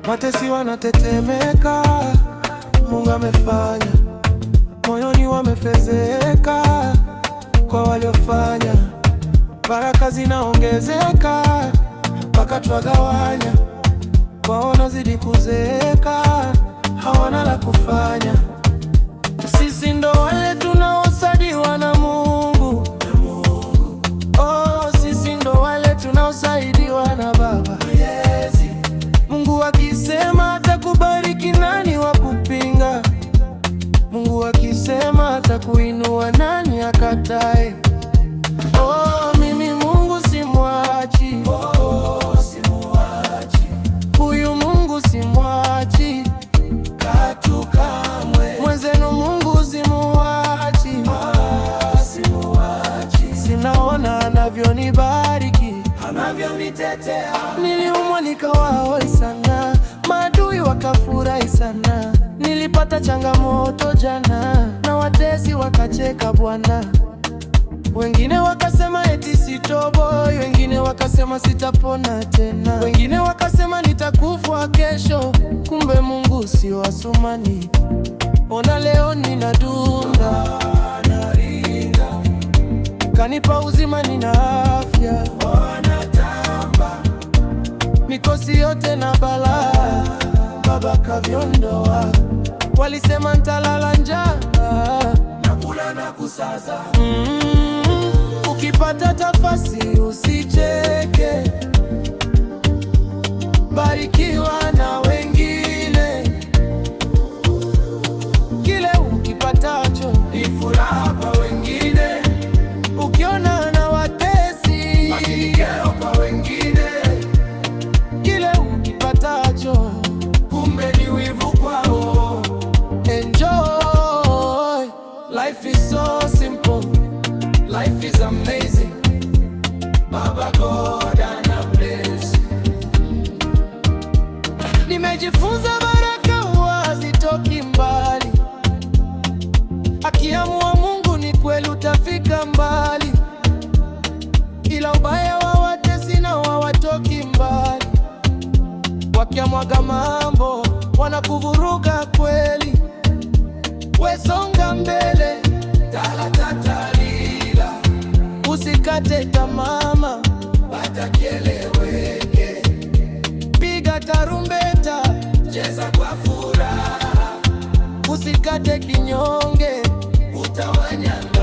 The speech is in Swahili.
watesi wanatetemeka, Mungu amefanya, moyoni wamefezeka kwa waliofanya. Baraka zinaongezeka mpaka twagawanya, kwao wanazidi kuzeeka, hawana la kufanya. Sisi ndo wale tunaosaidiwa na Mungu. Oh, sisi ndo wale tunaosaidiwa na Baba. Mungu akisema atakubariki, nani wa kupinga? Mungu akisema atakuinua, nani akatae? Oh, mimi Mungu simwachi. Oh, simwachi. Huyu Mungu simwachi katu kamwe. Mwenzenu Mungu simwachi. Simwachi. Sinaona anavyonibariki, anavyonitetea. Niliumwa nikawaoi sana, maadui wakafurahi sana. Nilipata changamoto jana, na watesi wakacheka Bwana. Wengine wakasema eti sitoboi, wengine wakasema sitapona tena, wengine wakasema nitakufa kesho. Kumbe Mungu si wa Asumani. Ona leo ninadunda, naringa, kanipa uzima, nina afya, wanatamba mikosi yote na balaa, Baba kaviondoa. Walisema ntalala njaa, nakula na kusaza. Ukipata nafasi usicheke, barikiwa na wengine. Kile ukipatacho ni furaha kwa wengine. Ukiona na watesi, masikio kwa wengine. Kile ukipatacho kumbe ni wivu kwao. Enjoy, life is so simple, life is amazing. Baba God ana bless. Nimejifunza baraka huwa hazitoki mbali. Akiamua Mungu ni kweli utafika mbali, ila ubaya wa watesi na hawatoki mbali. Wakiamwaga mambo wanakuvuruga kweli. Wesonga mbele, talatatalila, usikate tamaa, batakieleweke. Piga tarumbeta, cheza kwa furaha, usikate kinyonge, utawanyanga.